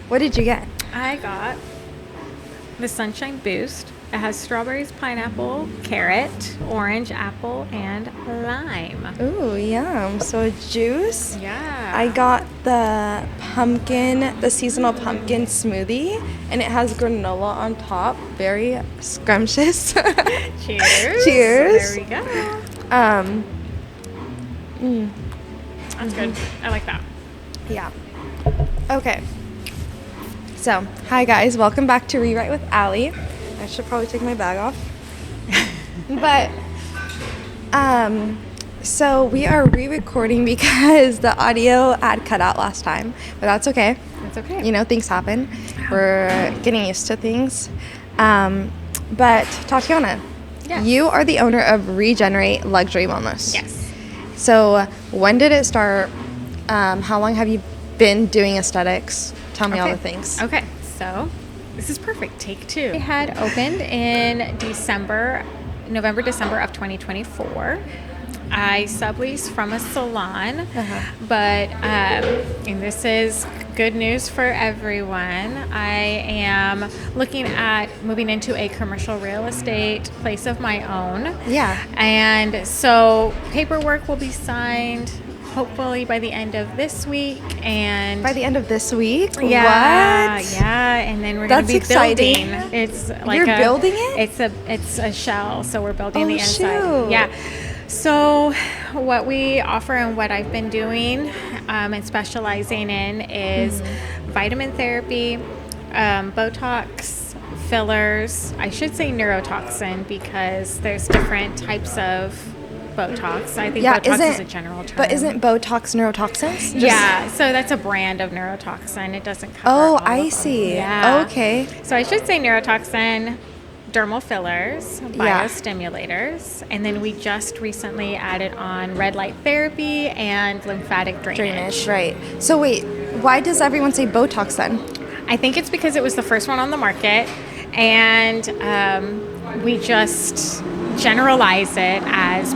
What did you get? I got the Sunshine Boost. It has strawberries, pineapple, carrot, orange, apple, and lime. Ooh, yum. So a juice. Yeah. I got the seasonal pumpkin smoothie, and it has granola on top. Very scrumptious. Cheers. Cheers. There we go. That's good. I like that. Yeah. Okay. So, hi guys. Welcome back to Rewrite with Allie. I should probably take my bag off. But, so we are re-recording because the audio had cut out last time, but that's okay. That's okay. You know, things happen. We're getting used to things. But Tatiana, Yes. you are the owner of Regenerate Luxury Wellness. Yes. So when did it start? How long have you been doing aesthetics? Tell me all the things. Okay, so this is perfect. Take two. We had opened in November, December of 2024. I subleased from a salon, but, and this is good news for everyone, I am looking at moving into a commercial real estate place of my own. Yeah. And so paperwork will be signed hopefully by the end of this week. And By the end of this week? yeah, What? yeah, and then we're going to be exciting. building. It's like You're building it? It's a shell, so we're building the inside. Shoot. Yeah. So what we offer and what I've been doing and specializing in is vitamin therapy, Botox, fillers. I should say neurotoxin because there's different types of Botox. I think Botox is a general term. But isn't Botox neurotoxins? Yeah, so that's a brand of neurotoxin. It doesn't cover Oh, all I of them. see. Yeah. Okay. So I should say neurotoxin, dermal fillers, Yeah. biostimulators, and then we just recently added on red light therapy and lymphatic drainage. Right. So wait, why does everyone say Botox then? I think it's because it was the first one on the market, and we just generalize it as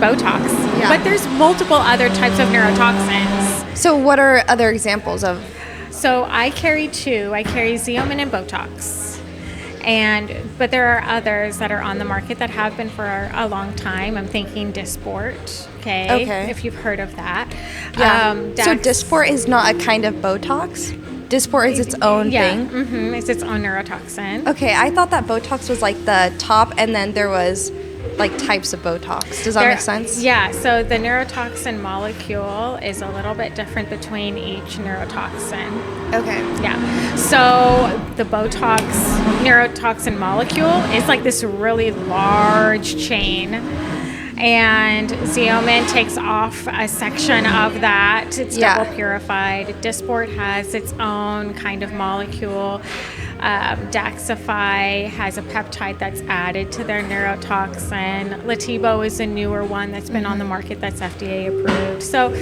Botox. Yeah. But there's multiple other types of neurotoxins. So what are other examples of? So I carry two. I carry Xeomin and Botox. But there are others that are on the market that have been for a long time. I'm thinking Dysport, okay. If you've heard of that. Yeah. So Dysport is not a kind of Botox? Dysport is its own thing? It's its own neurotoxin. Okay, I thought that Botox was like the top and then there was like types of Botox. Does that make sense? Yeah, so the neurotoxin molecule is a little bit different between each neurotoxin. Okay. Yeah. So the Botox neurotoxin molecule is like this really large chain. And Xeomin takes off a section of that. It's double purified. Dysport has its own kind of molecule. Daxify has a peptide that's added to their neurotoxin. Latibo is a newer one that's been on the market that's FDA approved. So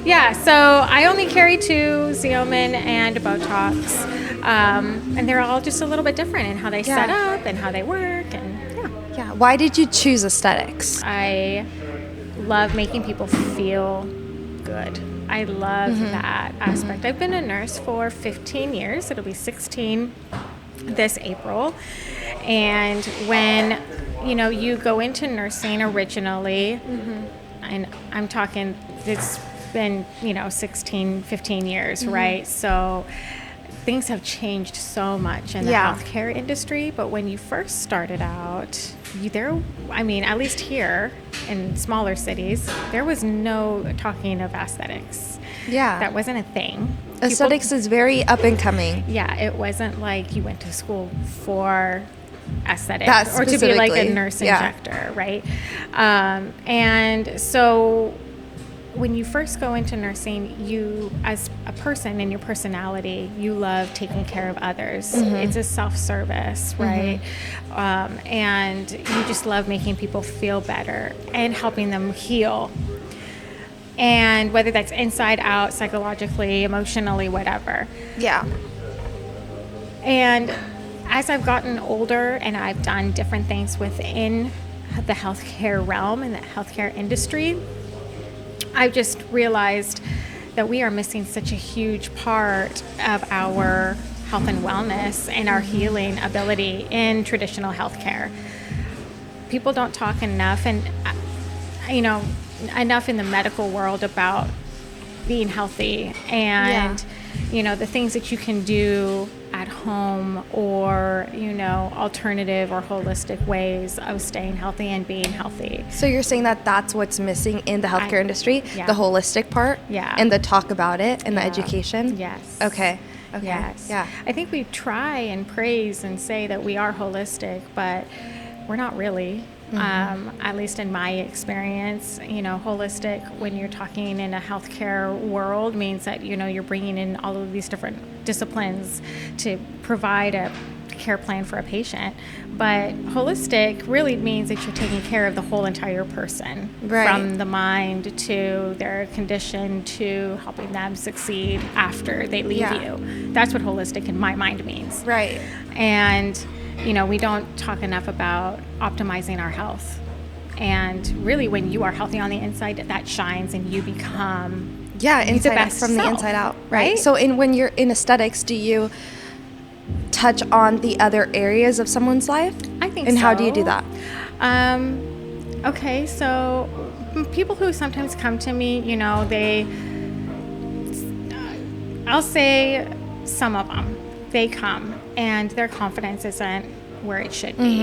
yeah, so I only carry two, Xeomin and Botox, and they're all just a little bit different in how they set up and how they work, and yeah. Why did you choose aesthetics? I love making people feel good. I love that aspect. I've been a nurse for 15 years. It'll be 16 this April. And when, you go into nursing originally, and I'm talking, it's been, 16, 15 years, right? So things have changed so much in the healthcare industry. But when you first started out, at least here in smaller cities, there was no talking of aesthetics. Yeah. That wasn't a thing. Aesthetics is very up and coming. Yeah, it wasn't like you went to school for aesthetics That or to be like a specifically. nurse injector, right? And so when you first go into nursing, you, as a person and your personality, you love taking care of others. It's a self-service, right? And you just love making people feel better and helping them heal. And whether that's inside out, psychologically, emotionally, whatever. Yeah. And as I've gotten older and I've done different things within the healthcare realm and the healthcare industry, I've just realized that we are missing such a huge part of our health and wellness and our healing ability in traditional healthcare. People don't talk enough, and enough in the medical world about being healthy and the things that you can do at home, or alternative or holistic ways of staying healthy and being healthy. So you're saying that that's what's missing in the healthcare industry, the holistic part, and the talk about it and the education? Yes. Okay. Yes. Yeah. I think we try and praise and say that we are holistic, but we're not really. At least in my experience, holistic, when you're talking in a healthcare world, means that, you're bringing in all of these different disciplines to provide a care plan for a patient. But holistic really means that you're taking care of the whole entire person, from the mind to their condition to helping them succeed after they leave you. That's what holistic in my mind means. Right. And we don't talk enough about optimizing our health. And really, when you are healthy on the inside, that shines and you become the best from self, the inside out. Right. So when you're in aesthetics, do you touch on the other areas of someone's life? I think and so. How do you do that? Okay, so people who sometimes come to me, I'll say some of them, they come and their confidence isn't where it should be.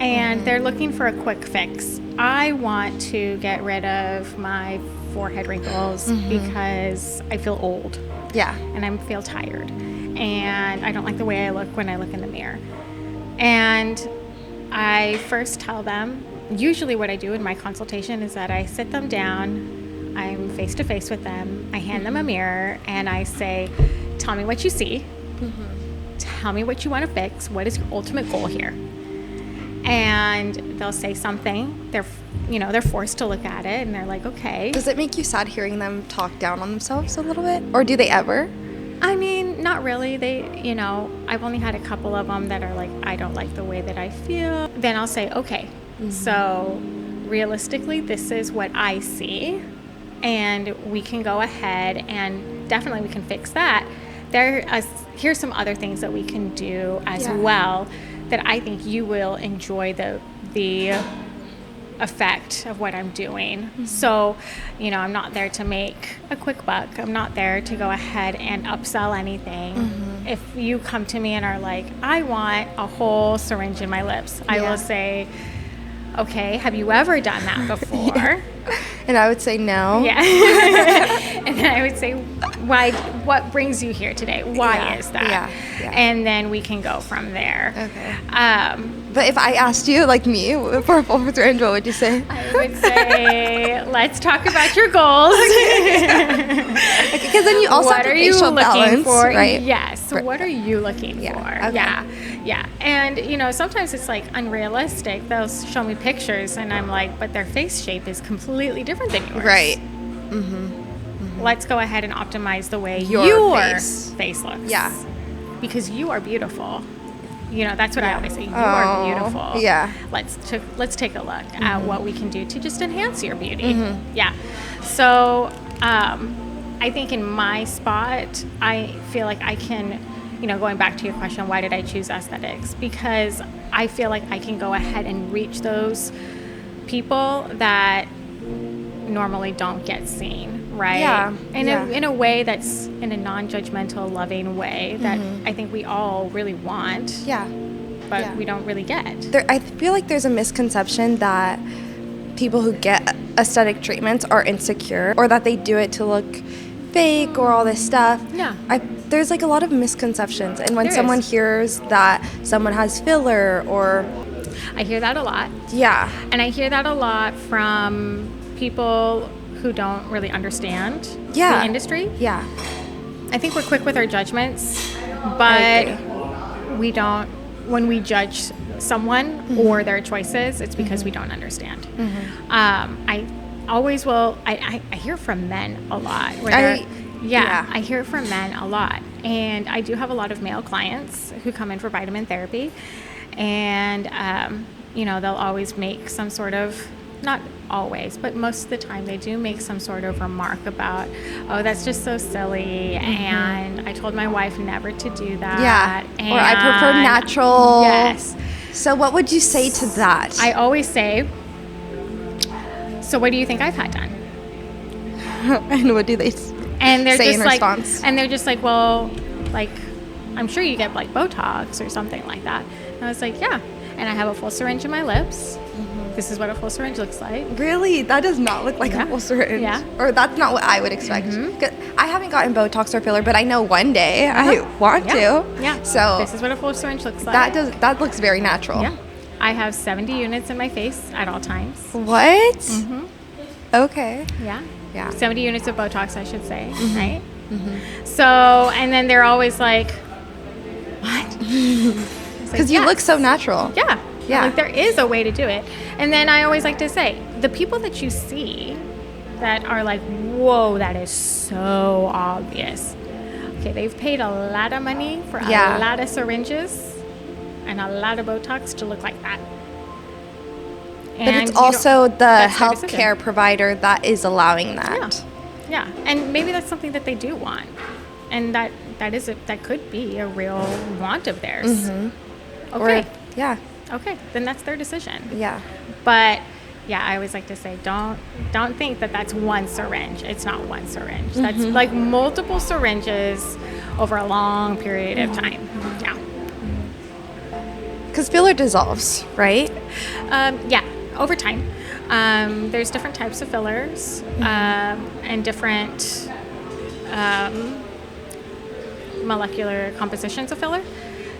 And they're looking for a quick fix. I want to get rid of my forehead wrinkles because I feel old. Yeah. And I feel tired. And I don't like the way I look when I look in the mirror. And I first tell them, usually what I do in my consultation is that I sit them down, I'm face to face with them, I hand them a mirror, and I say, tell me what you see. Tell me what you want to fix. What is your ultimate goal here? And they'll say something. They're forced to look at it, and they're like, okay. Does it make you sad hearing them talk down on themselves a little bit? Or do they ever? I mean, not really. They, I've only had a couple of them that are like, I don't like the way that I feel. Then I'll say, okay, so realistically, this is what I see, and we can go ahead and definitely we can fix that. Here's some other things that we can do as well that I think you will enjoy the effect of what I'm doing. So, I'm not there to make a quick buck. I'm not there to go ahead and upsell anything. If you come to me and are like, I want a whole syringe in my lips, I will say, okay, have you ever done that before? And I would say no. Yeah. And then I would say, why? What brings you here today? Why is that? Yeah. And then we can go from there. Okay. But if I asked you, like me, for a full syringe, what would you say? I would say, let's talk about your goals. Because then you also have facial balance, for? Right? Yes. So what are you looking for? Okay. Yeah. And, sometimes it's like unrealistic. They'll show me pictures and I'm like, but their face shape is completely different than yours. Right. Let's go ahead and optime the way your face looks. Yeah. Because you are beautiful. That's what I always say. You are beautiful. Yeah. Let's take a look at what we can do to just enhance your beauty. Yeah. So I think in my spot, I feel like I can, going back to your question, why did I choose aesthetics? Because I feel like I can go ahead and reach those people that normally don't get seen, right? Yeah. In a way that's in a non-judgmental, loving way that I think we all really want. Yeah. But we don't really get. I feel like there's a misconception that people who get aesthetic treatments are insecure, or that they do it to look fake or all this stuff. Yeah. There's like a lot of misconceptions, and when someone hears that someone has filler or... I hear that a lot. Yeah. And I hear that a lot from people who don't really understand the industry. Yeah. I think we're quick with our judgments, but we don't, when we judge someone or their choices, it's because we don't understand. I always will, I hear from men a lot. I hear from men a lot. And I do have a lot of male clients who come in for vitamin therapy. And, they'll always make some sort of not always, but most of the time they do make some sort of remark about, oh, that's just so silly. And I told my wife never to do that. Yeah. Or I prefer natural. Yes. So what would you say to that? I always say, so what do you think I've had done? And what do they and they're say just in like, response? And they're just like, well, like, I'm sure you get like Botox or something like that. And I was like, yeah. And I have a full syringe in my lips. This is what a full syringe looks like. Really? That does not look like a full syringe. Yeah. Or that's not what I would expect. I haven't gotten Botox or filler, but I know one day I want to. Yeah. So this is what a full syringe looks like. That looks very natural. Yeah. I have 70 units in my face at all times. What? Okay. Yeah. Yeah. 70 units of Botox, I should say, right? So, and then they're always like, what? Because you look so natural. Yeah. Yeah. Like, there is a way to do it. And then I always like to say, the people that you see that are like, whoa, that is so obvious. Okay, they've paid a lot of money for a lot of syringes and a lot of Botox to look like that. But it's also the healthcare provider that is allowing that. Yeah. And maybe that's something that they do want. And that could be a real want of theirs. Okay. Okay, then that's their decision. Yeah. But yeah, I always like to say, don't think that that's one syringe. It's not one syringe. That's like multiple syringes over a long period of time. Yeah. Because filler dissolves, right? Yeah, over time. There's different types of fillers and different molecular compositions of filler.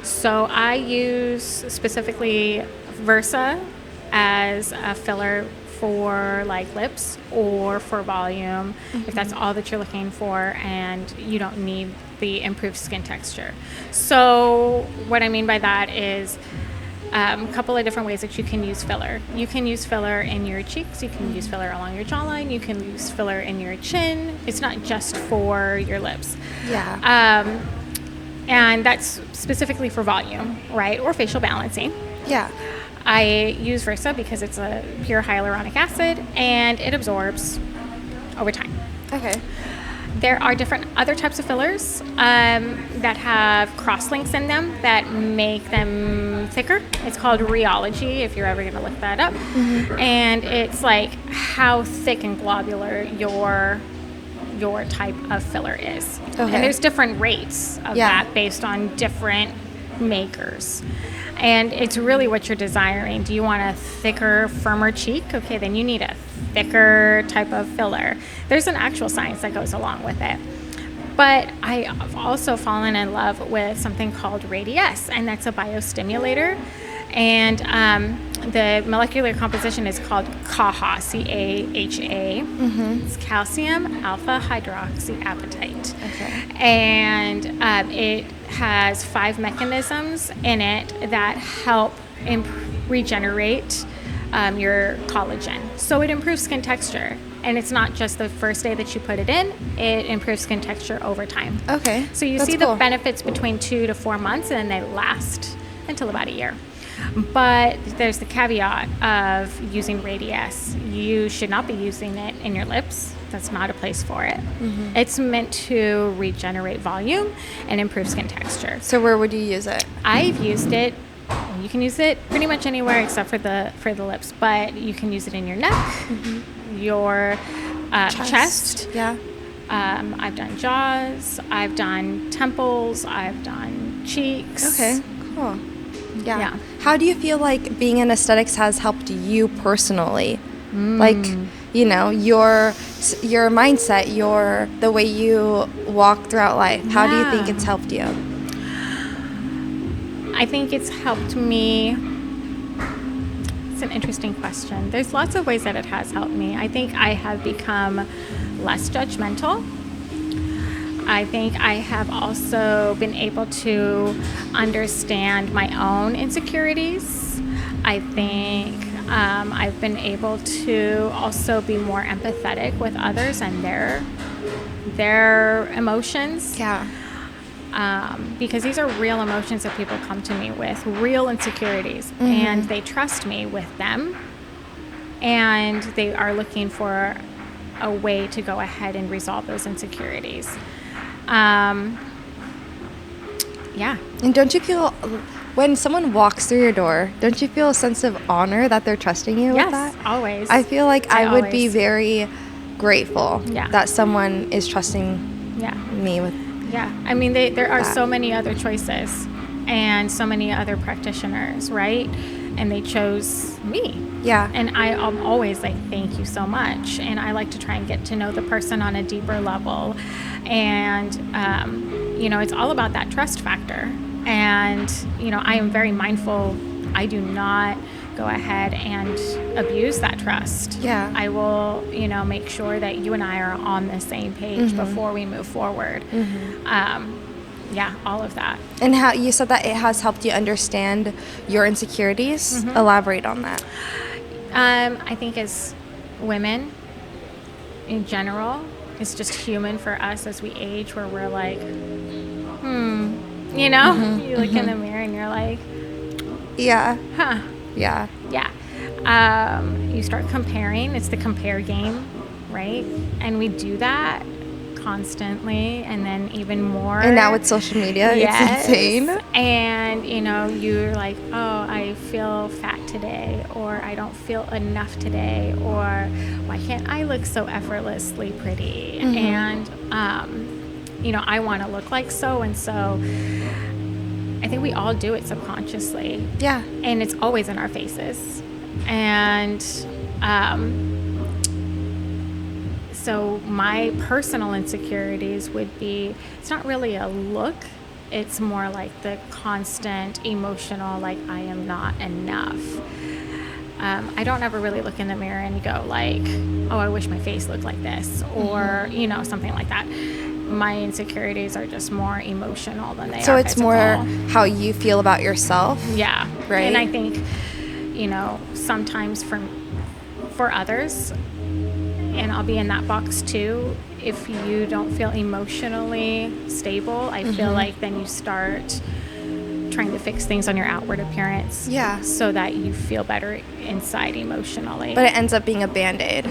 So I use specifically Versa as a filler for like lips or for volume, if that's all that you're looking for and you don't need the improved skin texture. So what I mean by that is a couple of different ways that you can use filler. You can use filler in your cheeks, you can use filler along your jawline, you can use filler in your chin. It's not just for your lips. Yeah. And that's specifically for volume, right? Or facial balancing. Yeah. I use Versa because it's a pure hyaluronic acid and it absorbs over time. Okay. There are different other types of fillers that have cross-links in them that make them thicker. It's called rheology, if you're ever going to look that up. And it's like how thick and globular your type of filler is. Okay. And there's different rates of that based on different makers. And it's really what you're desiring. Do you want a thicker, firmer cheek? Okay, then you need a thicker type of filler. There's an actual science that goes along with it. But I've also fallen in love with something called Radiesse, and that's a biostimulator. And the molecular composition is called CaHA, C-A-H-A. It's calcium alpha hydroxyapatite. Okay. And it has 5 mechanisms in it that help regenerate your collagen. So it improves skin texture. And it's not just the first day that you put it in, it improves skin texture over time. Okay. So you see the benefits between 2 to 4 months, and then they last until about a year. But there's the caveat of using Radiesse. You should not be using it in your lips. That's not a place for it. It's meant to regenerate volume and improve skin texture. So where would you use it? I've used it. You can use it pretty much anywhere except for the lips, but you can use it in your neck, your chest. Yeah. I've done jaws. I've done temples. I've done cheeks. Okay. Cool. Yeah. How do you feel like being in aesthetics has helped you personally? Like, you know, your mindset, the way you walk throughout life. How do you think it's helped you? I think it's helped me. It's an interesting question. There's lots of ways that it has helped me. I think I have become less judgmental. I think I have also been able to understand my own insecurities. I think I've been able to also be more empathetic with others and their emotions. Yeah. Because these are real emotions that people come to me with, real insecurities, and they trust me with them. and they are looking for a way to go ahead and resolve those insecurities. Yeah. And don't you feel, when someone walks through your door, don't you feel a sense of honor that they're trusting you with that? Yes, always. I feel like I would be always. very grateful Yeah. that someone is trusting Yeah. me with. Yeah. I mean, there are that. so many other choices and so many other practitioners, right? And they chose me. Yeah. And I'm always like, thank you so much. And I like to try and get to know the person on a deeper level. And, it's all about that trust factor. And, I am very mindful. I do not go ahead and abuse that trust. Yeah. I will, make sure that you and I are on the same page before we move forward. All of that. And how you said that it has helped you understand your insecurities. Elaborate on that. I think as women in general, it's just human for us as we age where we're like, you look in the mirror and you're like, Yeah. huh. Yeah. Yeah. You start comparing. It's the compare game, right? And we do that constantly, and then even more. And now with social media, yes. It's insane. And, you're like, oh, I feel fat today, or I don't feel enough today, or why can't I look so effortlessly pretty? And, I want to look like so-and-so. I think we all do it subconsciously. Yeah. And it's always in our faces. And so my personal insecurities would be, it's not really a look. It's more like the constant emotional, like I am not enough. I don't ever really look in the mirror and go like, oh, I wish my face looked like this, or, something like that. My insecurities are just more emotional than they are So it's physical. more how you feel about yourself. Yeah. Right. And I think, sometimes for others, and I'll be in that box too, if you don't feel emotionally stable, I feel like then you start trying to fix things on your outward appearance. Yeah. So that you feel better inside emotionally. But it ends up being a Band-Aid,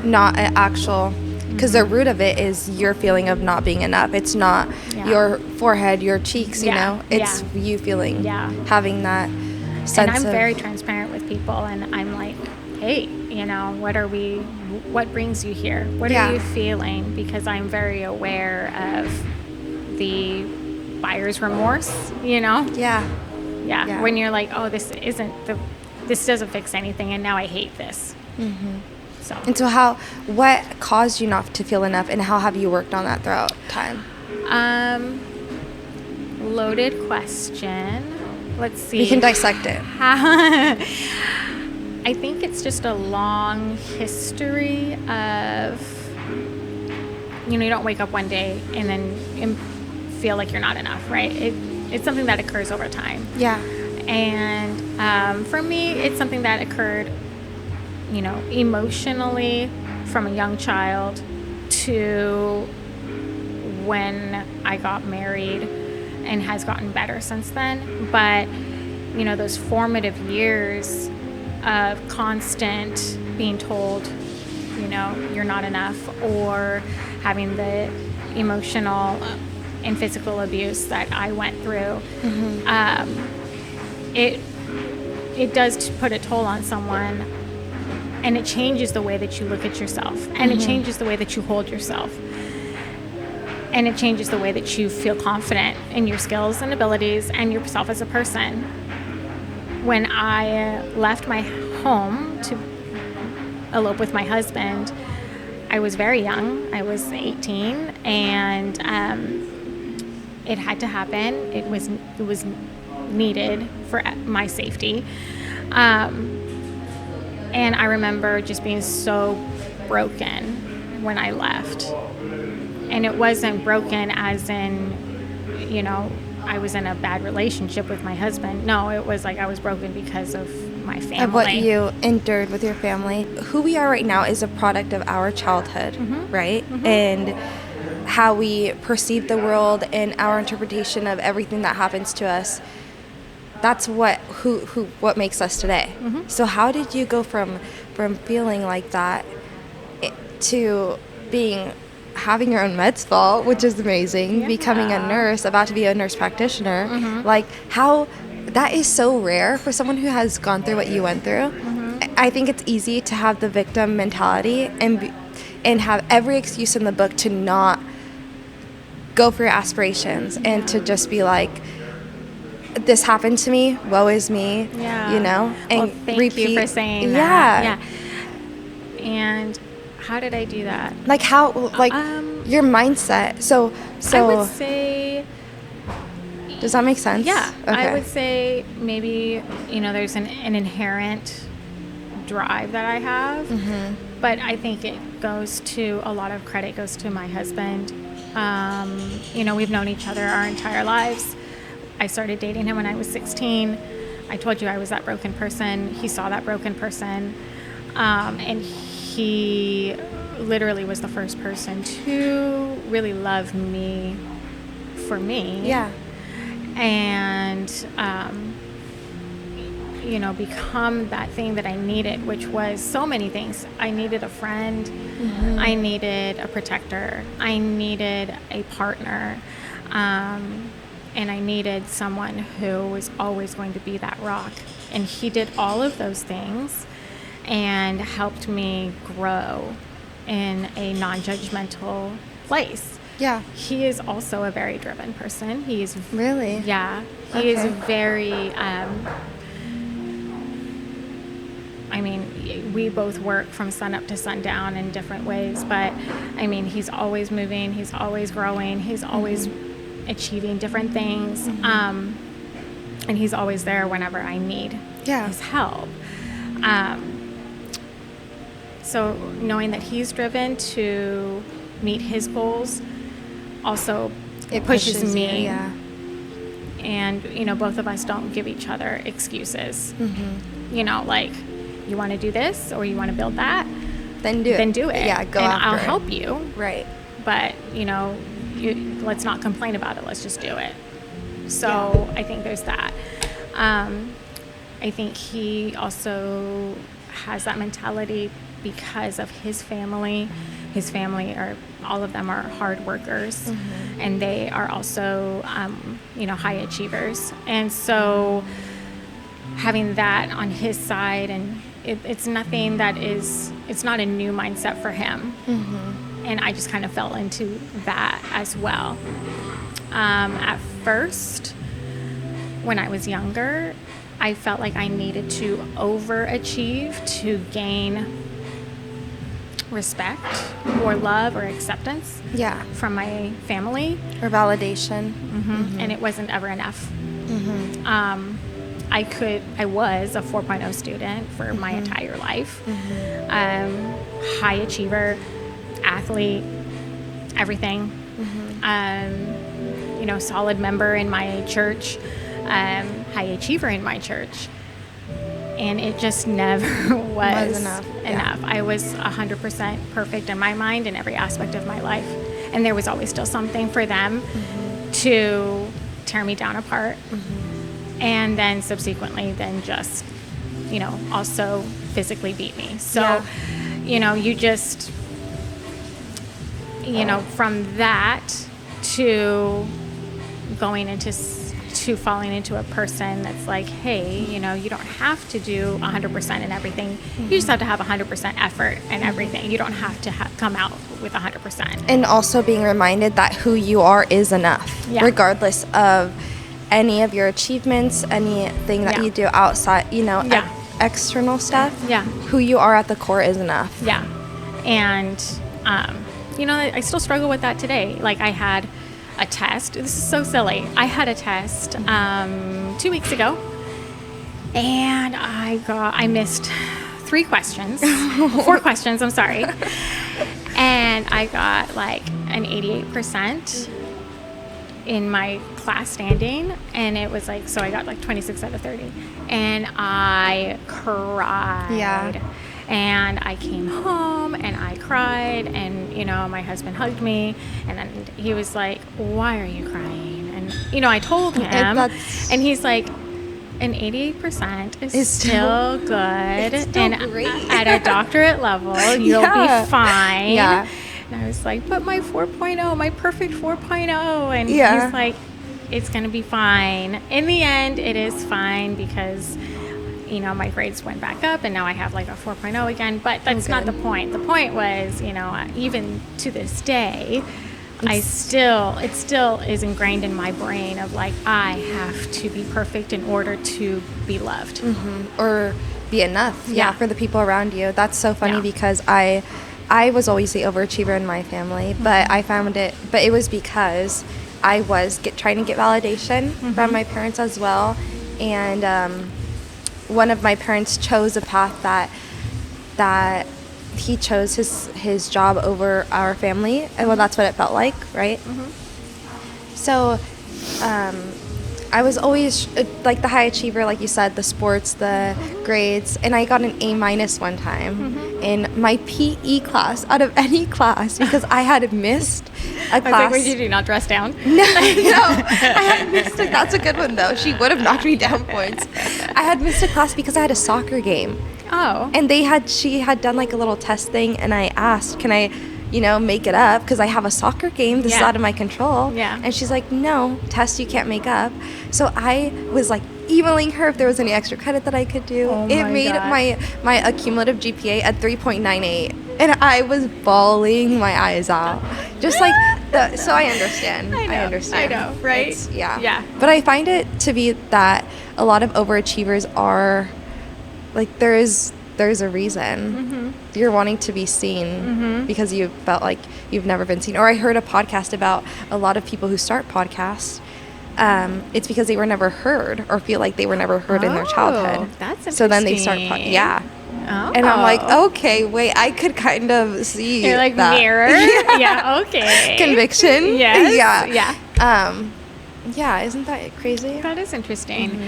not an actual, because the root of it is your feeling of not being enough. It's not your forehead, your cheeks, it's you feeling, having that sense and I'm of, very transparent with people, and I'm like, hey, what brings you here? What are you feeling? Because I'm very aware of the buyer's remorse, Yeah. When you're like, oh, this doesn't fix anything, and now I hate this. So. And so what caused you not to feel enough, and how have you worked on that throughout time? Loaded question. Let's see. We can dissect it. I think it's just a long history of, you don't wake up one day and then feel like you're not enough, right? It's something that occurs over time. Yeah. And for me, it's something that occurred, emotionally from a young child to when I got married, and has gotten better since then. But, those formative years of constant being told, you're not enough, or having the emotional and physical abuse that I went through, it does put a toll on someone, and it changes the way that you look at yourself, and it changes the way that you hold yourself, and it changes the way that you feel confident in your skills and abilities and yourself as a person. When I left my home to elope with my husband, I was very young. I was 18, and it had to happen. It was needed for my safety. And I remember just being so broken when I left. And it wasn't broken as in, I was in a bad relationship with my husband. No, it was like I was broken because of my family. Of what you endured with your family. Who we are right now is a product of our childhood, right? And how we perceive the world and our interpretation of everything that happens to us. that's what makes us today. So how did you go from feeling like that to having your own med spa, which is amazing, becoming a nurse, about to be a nurse practitioner? Like, how that is so rare for someone who has gone through what you went through. I think it's easy to have the victim mentality and have every excuse in the book to not go for your aspirations and to just be like, this happened to me, woe is me, you know? And thank you for saying that. Yeah. And how did I do that? Like how, like your mindset. So I would say, does that make sense? Yeah. Okay. I would say maybe, there's an inherent drive that I have, but I think a lot of credit goes to my husband. We've known each other our entire lives. I started dating him when I was 16. I told you I was that broken person. He saw that broken person. And he literally was the first person to really love me for me. Yeah. And, become that thing that I needed, which was so many things. I needed a friend. I needed a protector. I needed a partner. And I needed someone who was always going to be that rock. And he did all of those things and helped me grow in a non-judgmental place. Yeah. He is also a very driven person. He's really? Yeah. He is very, we both work from sun up to sundown in different ways, but he's always moving, he's always growing, he's always achieving different things. And he's always there whenever I need his help. So knowing that he's driven to meet his goals, also it pushes me. Yeah. And, both of us don't give each other excuses. Like, you want to do this or you want to build that? Then do it. Yeah, go and after I'll it. help you. Right. But, let's not complain about it. Let's just do it. So I think there's that. I think he also has that mentality because of his family. His family all of them are hard workers, and they are also, high achievers. And so having that on his side, and it's nothing it's not a new mindset for him. And I just kind of fell into that as well. At first, when I was younger, I felt like I needed to overachieve to gain respect or love or acceptance from my family. Or validation. And it wasn't ever enough. I was a 4.0 student for my entire life. High achiever, athlete, everything. Solid member in my church, high achiever in my church. And it just never was enough. I was 100% perfect in my mind in every aspect of my life. And there was always still something for them to tear me down apart. And then subsequently just, also physically beat me. So, you just, from that to going into falling into a person that's like, hey, you don't have to do 100% in everything. You just have to have 100% effort in everything. You don't have to come out with 100%. And also being reminded that who you are is enough, regardless of any of your achievements, anything that you do outside, external stuff. Who you are at the core is enough. And, I still struggle with that today. Like, I had a test. This is so silly. I had a test 2 weeks ago, and I missed 4 questions, I'm sorry. And I got like an 88% in my class standing, and it was like, so I got like 26 out of 30, and I cried. And I came home and I cried, and my husband hugged me, and then he was like, why are you crying? And I told him, and he's like, an 88% is still good. It's still and great. At a doctorate level, you'll be fine. Yeah. And I was like, but my 4.0, my perfect 4.0. And Yeah. he's like, it's going to be fine. In the end, it is fine because, you know, my grades went back up and now I have like a 4.0 again. But that's not the point. The point was, you know, even to this day, it still is ingrained in my brain of like, I have to be perfect in order to be loved. Mm-hmm. Or be enough. Yeah. For the people around you. That's so funny because I was always the overachiever in my family, but I found it, but it was because I was trying to get validation from my parents as well. And one of my parents chose a path that he chose his job over our family. And well, that's what it felt like, right? So I was always like the high achiever, like you said, the sports, the grades, and I got an A- one time in my PE class out of any class because I had missed a class. I was like, did you not dress down? No, I had missed it. That's a good one though. She would have knocked me down points. I had missed a class because I had a soccer game. Oh. And she had done like a little test thing, and I asked, can I, you know, make it up because I have a soccer game. This is out of my control. Yeah. And she's like, no, test you can't make up. So I was like emailing her if there was any extra credit that I could do. It made my accumulative GPA at 3.98. And I was bawling my eyes out. Just like so I understand. I understand. I know, right? Yeah. But I find it to be that a lot of overachievers are like there's a reason you're wanting to be seen because you felt like you've never been seen. Or I heard a podcast about a lot of people who start podcasts. It's because they were never heard or feel like they were never heard in their childhood. That's interesting. So then they start and I'm like, okay, wait, I could kind of see You're like that. mirror. Okay. Conviction. Yes. Yeah, isn't that crazy? That is interesting.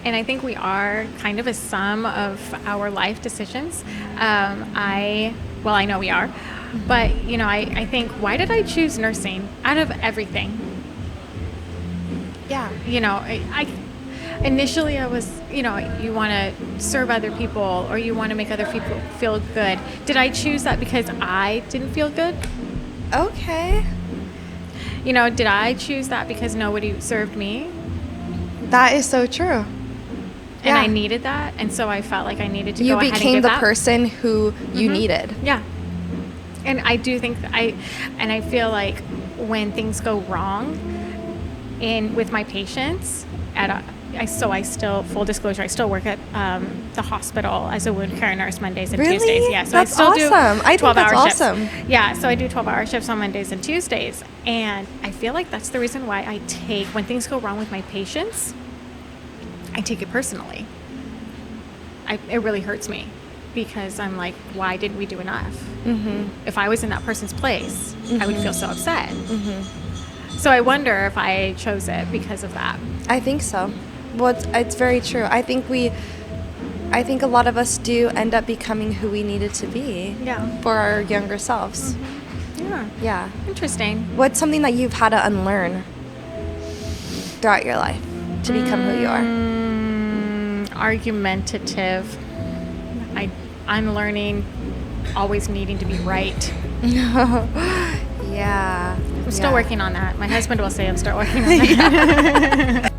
And I think we are kind of a sum of our life decisions. I know we are. But, you know, I think, why did I choose nursing out of everything? Yeah. You know, I initially I was, you know, you want to serve other people or you want to make other people feel good. Did I choose that because I didn't feel good? Okay. You know, did I choose that because nobody served me? That is so true. And I needed that, and so I felt like I needed to go ahead and give You became the that. person who you needed. Yeah. And I do think that I feel like when things go wrong with my patients I still, full disclosure, I still work at the hospital as a wound care nurse Mondays and Tuesdays. Yeah, so that's I still awesome. do 12-hour shifts. Awesome. Yeah, so I do 12-hour shifts on Mondays and Tuesdays, and I feel like that's the reason why when things go wrong with my patients, I take it personally. It really hurts me because I'm like, why didn't we do enough? If I was in that person's place, I would feel so upset. So I wonder if I chose it because of that. I think so. Well, it's very true. I think a lot of us do end up becoming who we needed to be for our younger selves. Yeah. Interesting. What's something that you've had to unlearn throughout your life to become who you are? Argumentative. I'm learning always needing to be right. Yeah. I'm still working on that. My husband will say I'm still working on that.